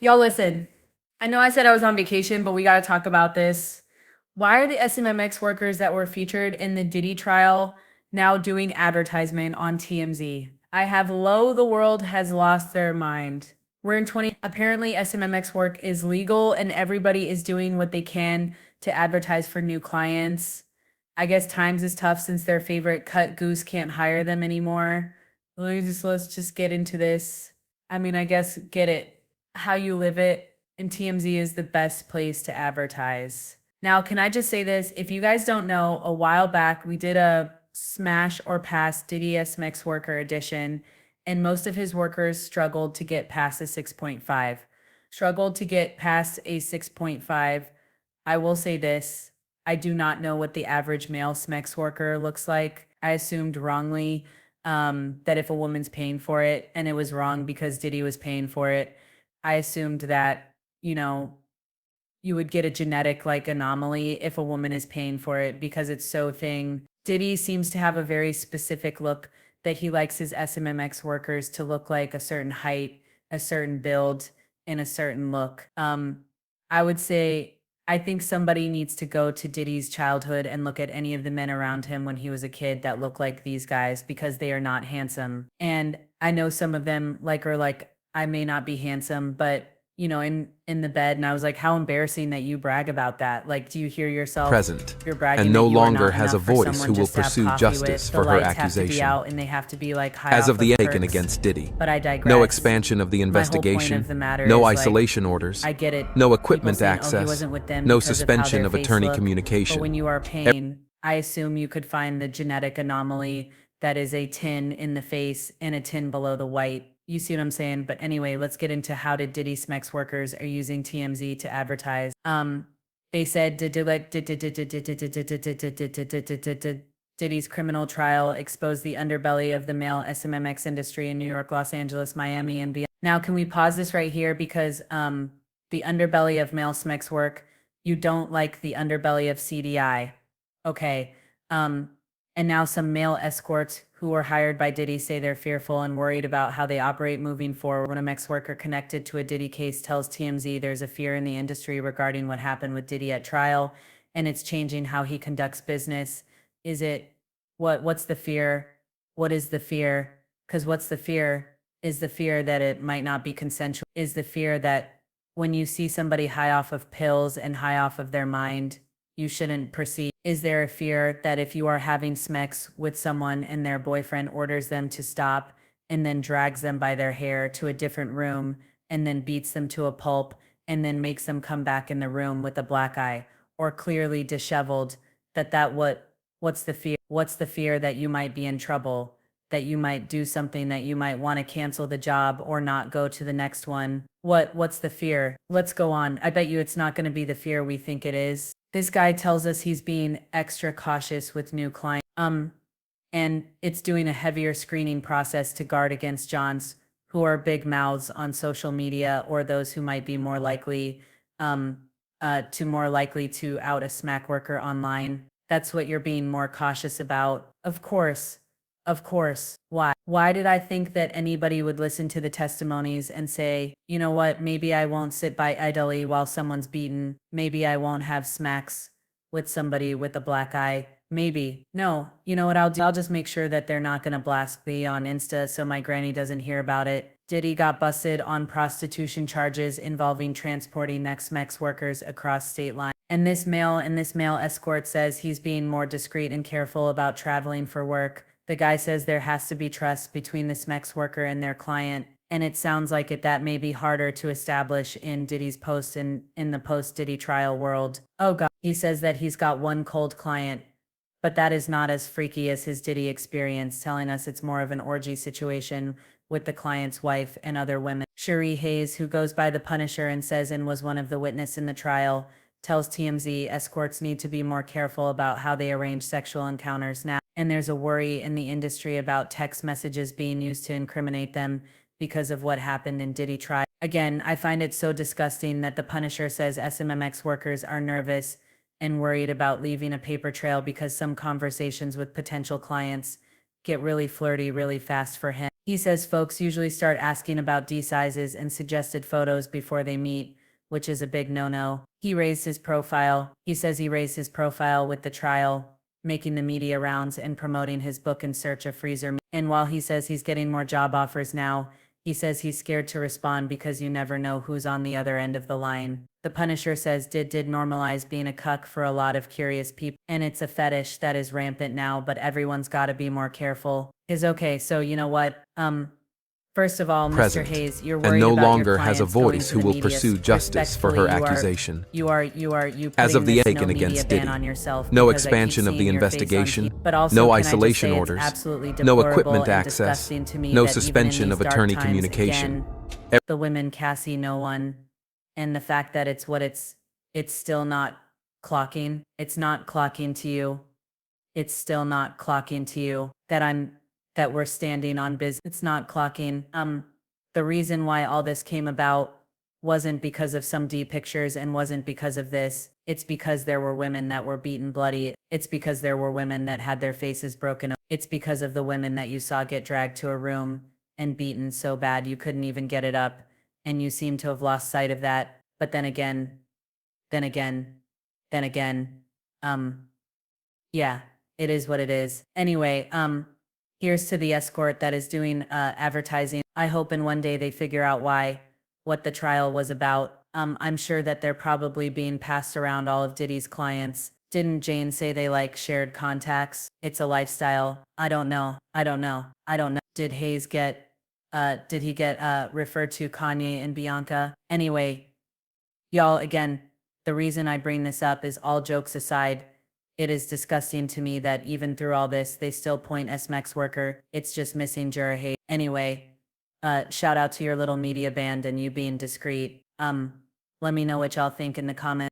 Y'all listen. I know I said I was on vacation, but we got to talk about this. Why are the SMMX workers that were featured in the Diddy trial now doing advertisement on TMZ? I have low, the world has lost their mind. We're in 20. Apparently, SMMX work is legal and everybody is doing what they can to advertise for new clients. I guess times is tough since their favorite cut goose can't hire them anymore. Let's just get into this. I mean, I guess get it how you live it, and TMZ is the best place to advertise. Now, can I just say this? If you guys don't know, a while back we did a smash or pass Diddy Smex worker edition, and most of his workers struggled to get past a 6.5. Struggled to get past a 6.5. I will say this. I do not know what the average male Smex worker looks like. I assumed wrongly that if a woman's paying for it, and it was wrong because Diddy was paying for it, I assumed that, you know, you would get a genetic like anomaly if a woman is paying for it because it's so thing. Diddy seems to have a very specific look that he likes his SMMX workers to look like a certain height, a certain build, and a certain look. I would say I think somebody needs to go to Diddy's childhood and look at any of the men around him when he was a kid that look like these guys because they are not handsome. And I know some of them are like I may not be handsome, but in the bed, and I was like, how embarrassing that you brag about that. Like, do you hear yourself? Present, You're bragging and that no you are longer not has a enough for voice who someone will just to have pursue coffee justice with. The for her lights have to be accusation. out, and they have to be like high As off of the taken perks. against Diddy, But I digress. no expansion of the My whole point investigation, of the matter no is, like, isolation orders, I get it. no People equipment saying, oh, he access, wasn't with them no because suspension their of face attorney look. But communication. when you are paying, I assume you could find the genetic anomaly that is a 10 in the face and a 10 below the white. You see what I'm saying? But anyway, let's get into how did Diddy Smex workers are using TMZ to advertise. They said Diddy's criminal trial exposed the underbelly of the male SMMX industry in New York, Los Angeles, Miami, and beyond. Now, can we pause this right here because the underbelly of male Smex work, you don't like the underbelly of CDI. Okay. And now some male escorts who were hired by Diddy say they're fearful and worried about how they operate moving forward. When a Mex worker connected to a Diddy case tells TMZ there's a fear in the industry regarding what happened with Diddy at trial, and it's changing how he conducts business. Is it what's the fear? What is the fear? Because what's the fear? Is the fear that it might not be consensual? Is the fear that when you see somebody high off of pills and high off of their mind, you shouldn't proceed? Is there a fear that if you are having smex with someone and their boyfriend orders them to stop and then drags them by their hair to a different room and then beats them to a pulp and then makes them come back in the room with a black eye or clearly disheveled, what's the fear? What's the fear that you might be in trouble, that you might do something, that you might want to cancel the job or not go to the next one? What's the fear? Let's go on. I bet you it's not going to be the fear we think it is. This guy tells us he's being extra cautious with new clients. And it's doing a heavier screening process to guard against Johns who are big mouths on social media or those who might be more likely to out a smack worker online. That's what you're being more cautious about. Of course. Of course. Why? Why did I think that anybody would listen to the testimonies and say, you know what, maybe I won't sit by idly while someone's beaten. Maybe I won't have smacks with somebody with a black eye. Maybe. No, you know what I'll do? I'll just make sure that they're not going to blast me on Insta so my granny doesn't hear about it. Diddy got busted on prostitution charges involving transporting Mex workers across state lines. And this male escort says he's being more discreet and careful about traveling for work. The guy says there has to be trust between the Smex worker and their client, and it sounds like that may be harder to establish in Diddy's post in the post-Diddy trial world. Oh God, he says that he's got one cold client, but that is not as freaky as his Diddy experience, telling us it's more of an orgy situation with the client's wife and other women. Cherie Hayes, who goes by the Punisher and says and was one of the witnesses in the trial, tells TMZ escorts need to be more careful about how they arrange sexual encounters now. And there's a worry in the industry about text messages being used to incriminate them because of what happened in Diddy trial. Again, I find it so disgusting that the Punisher says SMMX workers are nervous and worried about leaving a paper trail because some conversations with potential clients get really flirty really fast for him. He says folks usually start asking about D sizes and suggested photos before they meet, which is a big no-no. He raised his profile. He says he raised his profile with the trial, making the media rounds and promoting his book In Search of Freezer. And while he says he's getting more job offers now, he says he's scared to respond because you never know who's on the other end of the line. The Punisher says did normalize being a cuck for a lot of curious people, and it's a fetish that is rampant now, but everyone's gotta be more careful. Okay, so you know what? First of all, Mr. Present, Hayes, you're and worried no about longer your has a clients going voice to who the will media. pursue justice for her Respectfully, accusation. You As of the putting this Aiken no media against ban Diddy, on yourself no because I keep expansion of the seeing your face on investigation, TV. But also, no can I just isolation say it's orders, absolutely no deplorable equipment and access, disgusting to me no that even in suspension these of dark attorney times, communication. again, the women Cassie no one, and the fact that it's still not clocking. It's not clocking to you. It's still not clocking to you that we're standing on business. It's not clocking. The reason why all this came about wasn't because of some D pictures and wasn't because of this. It's because there were women that were beaten bloody. It's because there were women that had their faces broken. It's because of the women that you saw get dragged to a room and beaten so bad you couldn't even get it up. And you seem to have lost sight of that. But then again, then again, then again, yeah, it is what it is. Anyway, here's to the escort that is doing advertising. I hope in one day they figure out what the trial was about. I'm sure that they're probably being passed around all of Diddy's clients. Didn't Jane say they like shared contacts? It's a lifestyle. I don't know. I don't know. I don't know. Did Hayes did he get referred to Kanye and Bianca? Anyway, y'all, again, the reason I bring this up is all jokes aside. It is disgusting to me that even through all this, they still point Smex-Worker. It's just missing juror hate. Anyway, shout out to your little media band and you being discreet. Let me know what y'all think in the comments.